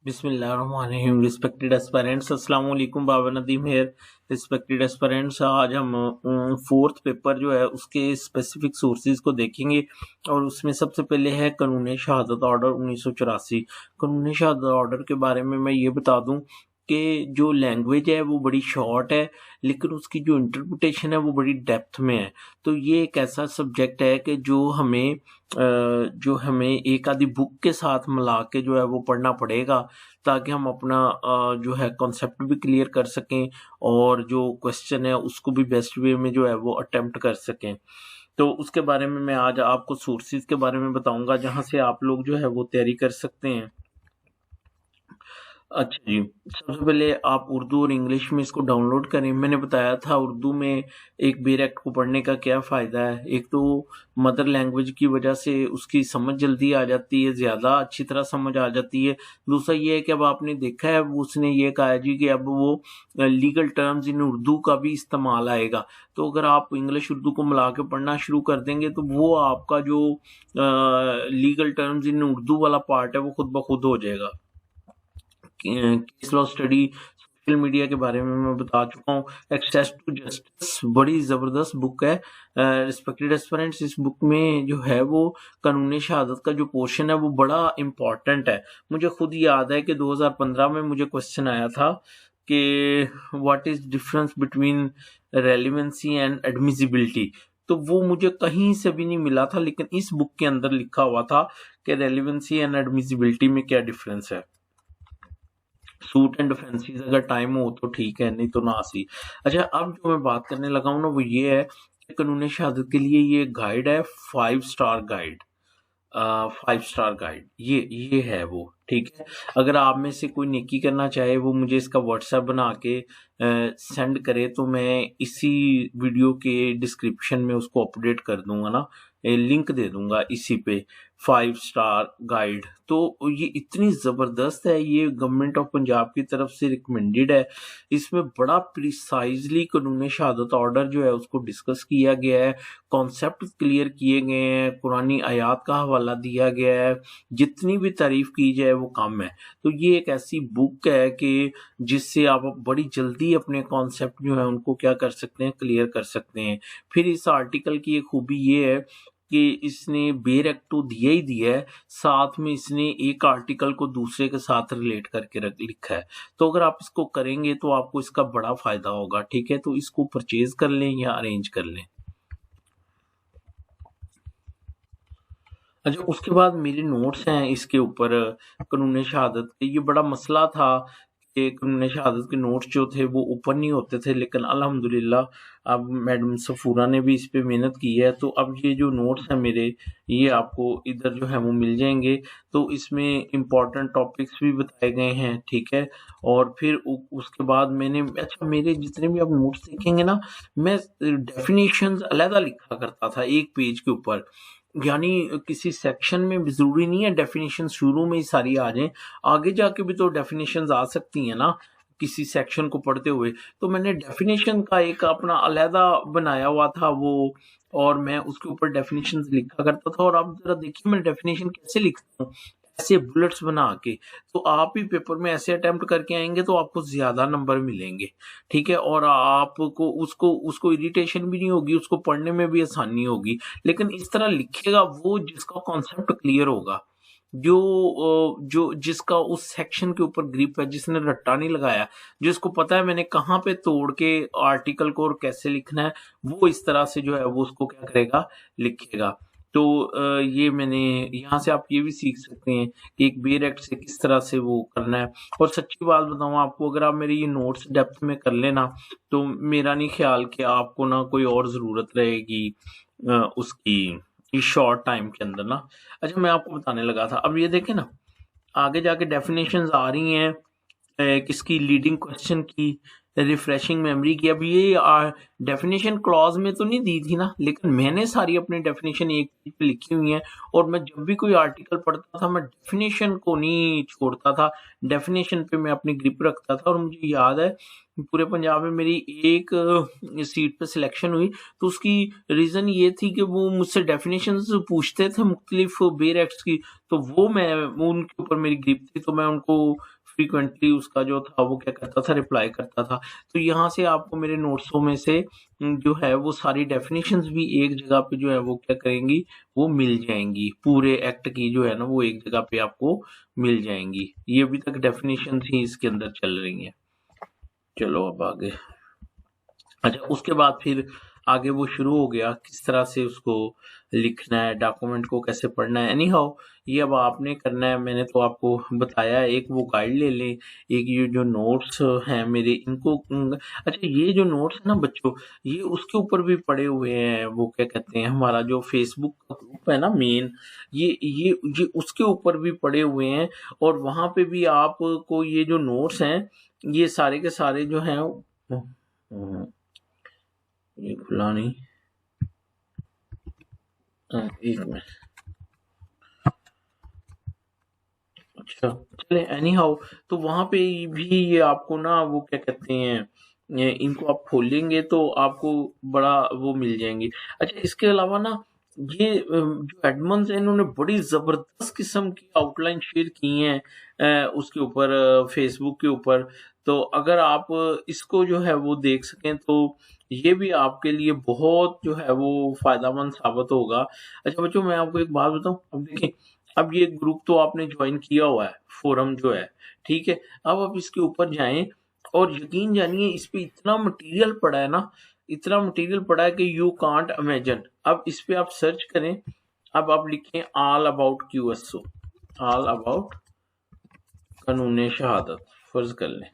बिस्मिल्लाहिर्रहमानिर्रहीम। Respected aspirants, अस्सलाम वालेकुम। बाबा नदीम हेयर। रिस्पेक्टेड एस्पायरेंट्स, आज हम फोर्थ पेपर जो है उसके स्पेसिफिक सोर्सेज को देखेंगे और उसमें सबसे पहले है कानून शहादत ऑर्डर 1984। कानून शहादत ऑर्डर के बारे में मैं ये बता दूं कि जो लैंग्वेज है वो बड़ी शॉर्ट है, लेकिन उसकी जो इंटरप्रिटेशन है वो बड़ी डेप्थ में है। तो ये एक ऐसा सब्जेक्ट है कि जो हमें एक आधी बुक के साथ मिला के जो है वो पढ़ना पड़ेगा, ताकि हम अपना जो है कॉन्सेप्ट भी क्लियर कर सकें और जो क्वेश्चन है उसको भी बेस्ट वे में जो है वो अटेम्प्ट कर सकें। तो उसके बारे में मैं आज आपको सोर्सेज के बारे में बताऊंगा जहां से आप लोग जो है वो तैयारी कर सकते हैं। अच्छा जी, सबसे पहले आप उर्दू और इंग्लिश में इसको डाउनलोड करें। मैंने बताया था उर्दू में एक बेर एक्ट को पढ़ने का क्या फ़ायदा है। एक तो मदर लैंग्वेज की वजह से उसकी समझ जल्दी आ जाती है, ज़्यादा अच्छी तरह समझ आ जाती है। दूसरा ये है कि अब आपने देखा है उसने ये कहा जी कि अब वो लीगल टर्म्स इन उर्दू का भी इस्तेमाल आएगा। तो अगर आप इंग्लिश उर्दू को मिला के पढ़ना शुरू कर देंगे तो वो आपका जो लीगल टर्म्स इन उर्दू वाला पार्ट है वो खुद ब खुद हो जाएगा। Case law study social media के बारे में मैं बता चुका हूँ। एक्सेस टू जस्टिस बड़ी ज़बरदस्त बुक है। रिस्पेक्टेड एस्पिरेंट्स, इस बुक में जो है वो कानून शहादत का जो पोर्शन है वो बड़ा इम्पॉर्टेंट है। मुझे खुद याद है कि 2015 में मुझे क्वेश्चन आया था कि what is difference between relevancy and admissibility. तो वो मुझे कहीं से भी नहीं मिला था, लेकिन इस बुक के अंदर लिखा हुआ था कि रेलिवेंसी एंड एडमिसिबिलिटी में क्या डिफरेंस है। सूट एंड डिफेंसीज अगर टाइम हो तो ठीक है, नहीं तो ना सी। अच्छा, अब जो मैं बात करने लगा हूँ ना वो ये है कि कानून शहादत के लिए ये गाइड है, 5 स्टार गाइड। 5 स्टार गाइड ये है वो, ठीक है। अगर आप में से कोई नेकी करना चाहे वो मुझे इसका व्हाट्सएप बना के सेंड करे तो मैं इसी वीडियो के डिस्क्रिप्शन में उसको अपडेट कर दूंगा ना, लिंक दे दूंगा इसी पे। 5 स्टार गाइड तो ये इतनी ज़बरदस्त है, ये गवर्नमेंट ऑफ पंजाब की तरफ से रिकमेंडेड है। इसमें बड़ा प्रिसाइजली कानून शहादत ऑर्डर जो है उसको डिस्कस किया गया है, कॉन्सेप्ट क्लियर किए गए हैं, कुरानी आयात का हवाला दिया गया है। जितनी भी तारीफ की जाए वो कम है। तो ये एक ऐसी बुक है कि जिससे आप बड़ी जल्दी अपने कॉन्सेप्ट जो है उनको क्या कर सकते हैं, क्लियर कर सकते हैं। फिर इस आर्टिकल की एक खूबी ये है कि इसने बेर एक्ट तो दिया ही दिया है, साथ में इसने एक आर्टिकल को दूसरे के साथ रिलेट करके लिखा है। तो अगर आप इसको करेंगे तो आपको इसका बड़ा फायदा होगा, ठीक है। तो इसको परचेज कर लें या अरेंज कर लें। अच्छा, उसके बाद मेरे नोट्स हैं इसके ऊपर कानून शहादत के। ये बड़ा मसला था कि कानून शहादत के नोट्स जो थे वो ऊपर नहीं होते थे, लेकिन अल्हम्दुलिल्लाह अब मैडम सफूरा ने भी इस पे मेहनत की है। तो अब ये जो नोट्स हैं मेरे, ये आपको इधर जो है वो मिल जाएंगे। तो इसमें इम्पोर्टेंट टॉपिक्स भी बताए गए हैं, ठीक है। और फिर उसके बाद मैंने, अच्छा, मेरे जितने भी आप नोट्स देखेंगे ना, मैं डेफिनेशंस अलहदा लिखा करता था एक पेज के ऊपर। यानी किसी सेक्शन में भी ज़रूरी नहीं है डेफिनेशन शुरू में ही सारी आ जाएँ, आगे जाके भी तो डेफिनेशंस आ सकती हैं ना, किसी सेक्शन को पढ़ते हुए। तो मैंने डेफिनेशन का एक अपना अलहदा बनाया हुआ था वो, और मैं उसके ऊपर डेफिनेशंस लिखा करता था। और आप ज़रा देखिए मैं डेफिनेशन कैसे लिखता हूँ, ऐसे बुलेट्स बना के। तो आप भी पेपर में ऐसे अटेम्प्ट करके आएँगे तो आपको ज़्यादा नंबर मिलेंगे, ठीक है। और आपको उसको उसको इरिटेशन भी नहीं होगी, उसको पढ़ने में भी आसानी होगी। लेकिन इस तरह लिखेगा वो जिसका कॉन्सेप्ट क्लियर होगा, जो जिसका उस सेक्शन के ऊपर ग्रिप है, जिसने रट्टा नहीं लगाया, जिसको पता है मैंने कहाँ पे तोड़ के आर्टिकल को और कैसे लिखना है, वो इस तरह से जो है वो उसको क्या करेगा, लिखेगा। तो ये मैंने यहाँ से आप ये भी सीख सकते हैं कि एक बेर एक्ट से किस तरह से वो करना है। और सच्ची बात बताऊँ आपको, अगर आप मेरे ये नोट्स डेप्थ में कर लेना तो मेरा नहीं ख्याल कि आपको ना कोई और ज़रूरत रहेगी उसकी, इस शॉर्ट टाइम के अंदर ना। अच्छा, मैं आपको बताने लगा था, अब ये देखें ना, आगे जाके डेफिनेशंस आ रही हैं किसकी लीडिंग क्वेश्चन की, रिफ्रेशिंग मेमोरी की। अब ये डेफिनेशन क्लॉज में तो नहीं दी थी ना, लेकिन मैंने सारी अपनी डेफिनेशन एक पेज पे लिखी हुई है, और मैं जब भी कोई आर्टिकल पढ़ता था मैं डेफिनेशन को नहीं छोड़ता था, डेफिनेशन पे मैं अपनी ग्रिप रखता था। और मुझे याद है पूरे पंजाब में मेरी एक सीट पे सिलेक्शन हुई, तो उसकी रीज़न ये थी कि वो मुझसे डेफिनेशंस पूछते थे मुख्तलिफ बेर एक्ट्स की, तो वो उनके ऊपर मेरी ग्रिप थी, तो मैं उनको फ्रीक्वेंटली उसका जो था वो क्या करता था, रिप्लाई करता था। तो यहाँ से आपको मेरे नोट्सों में से जो है वो सारी डेफिनेशंस भी एक जगह पे जो है वो क्या करेंगी, वो मिल जाएंगी। पूरे एक्ट की जो है ना वो एक जगह पे आपको मिल जाएंगी। ये अभी तक डेफिनेशंस ही इसके अंदर चल रही हैं। चलो अब आगे। अच्छा, उसके बाद फिर आगे वो शुरू हो गया किस तरह से उसको लिखना है, डॉक्यूमेंट को कैसे पढ़ना है। एनी हाउ ये अब आपने करना है, मैंने तो आपको बताया। एक वो गाइड ले लें, एक ये जो नोट्स हैं मेरे इनको अच्छा ये जो नोट्स है ना बच्चों, ये उसके ऊपर भी पड़े हुए हैं। वो क्या कहते हैं, हमारा जो फेसबुक का ग्रुप है ना मेन, ये उसके ऊपर भी पड़े हुए हैं, और वहां पे भी आपको ये जो नोट्स हैं ये सारे के सारे जो हैं ये खुला नहीं। एक मिनट। अच्छा, चले एनी हाउ, तो वहां पे भी ये आपको ना वो क्या कहते हैं, इनको आप खोलेंगे तो आपको बड़ा वो मिल जाएंगे। अच्छा, इसके अलावा ना ये जो एडमंस है इन्होंने बड़ी जबरदस्त किस्म की आउटलाइन शेयर की हैं उसके ऊपर, फेसबुक के ऊपर। तो अगर आप इसको जो है वो देख सकें तो ये भी आपके लिए बहुत जो है वो फायदेमंद साबित होगा। अच्छा बच्चों, मैं आपको एक बात बताऊं, अब देखिए, अब ये ग्रुप तो आपने ज्वाइन किया हुआ है, फोरम जो है, ठीक है। अब आप इसके ऊपर जाएं, और यकीन जानिए इस पे इतना मटेरियल पड़ा है ना, इतना मटेरियल पड़ा है कि यू कांट इमेजिन। अब इस पे आप सर्च करें, अब आप लिखें ऑल अबाउट क्यूएसओ, ऑल अबाउट कानून शहादत, फर्ज कर लें,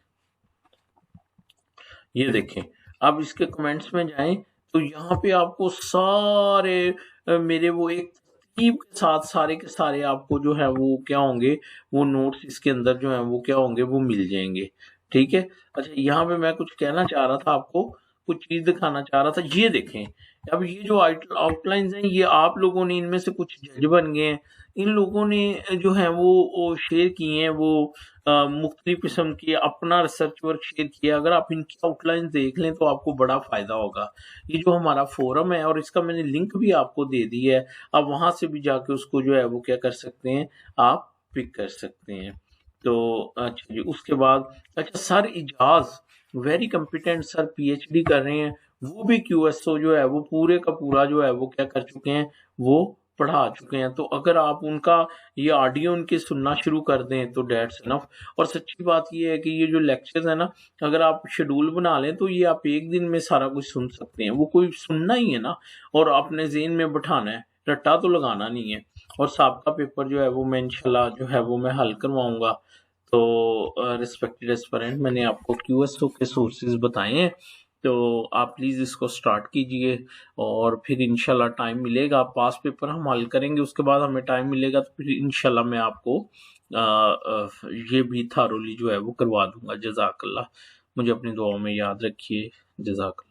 ये देखें। अब इसके कमेंट्स में जाएं तो यहाँ पे आपको सारे मेरे वो एक तरतीब के साथ सारे के सारे आपको जो है वो क्या होंगे, वो नोट्स इसके अंदर जो है वो क्या होंगे, वो मिल जाएंगे। ठीक है। अच्छा, यहाँ पे मैं कुछ कहना चाह रहा था आपको, कुछ चीज दिखाना चाह रहा था, ये देखें। अब ये जो आउटलाइंस हैं ये आप लोगों ने इनमें से कुछ जज बन गए हैं, इन लोगों ने जो है वो शेयर किए हैं, वो मुख्तलिफ किस्म की अपना रिसर्च वर्क शेयर किया। अगर आप इनकी आउटलाइन देख लें तो आपको बड़ा फायदा होगा। ये जो हमारा फोरम है, और इसका मैंने लिंक भी आपको दे दी है, आप वहां से भी जाके उसको जो है वो क्या कर सकते हैं, आप पिक कर सकते हैं। तो अच्छा जी, उसके बाद अच्छा sir Ijaz, very competent sir, PhD कर रहे हैं, वो भी क्यूएसओ जो है वो पूरे का पूरा जो है वो क्या कर चुके हैं, वो पढ़ा चुके हैं। तो अगर आप उनका ये ऑडियो उनके सुनना शुरू कर दें तो डेट्स इनफ। और सच्ची बात ये है कि ये जो लेक्चर्स है ना, अगर आप शेड्यूल बना लें तो ये आप एक दिन में सारा कुछ सुन सकते हैं। वो कोई सुनना ही है ना, और अपने ज़हन में बिठाना है, रट्टा तो लगाना नहीं है। और सबका पेपर जो है वो मैं इंशाल्लाह जो है वो मैं हल करवाऊंगा। तो रिस्पेक्टेड एस्पिरेंट, मैंने आपको क्यूएसओ के सोर्सेज बताए हैं, तो आप प्लीज़ इसको स्टार्ट कीजिए, और फिर इंशाल्लाह टाइम मिलेगा, पास पेपर हम हल करेंगे, उसके बाद हमें टाइम मिलेगा तो फिर इंशाल्लाह मैं आपको ये भी थारोली जो है वो करवा दूंगा। जज़ाकल्लाह, मुझे अपनी दुआओं में याद रखिए। जज़ाकल्लाह।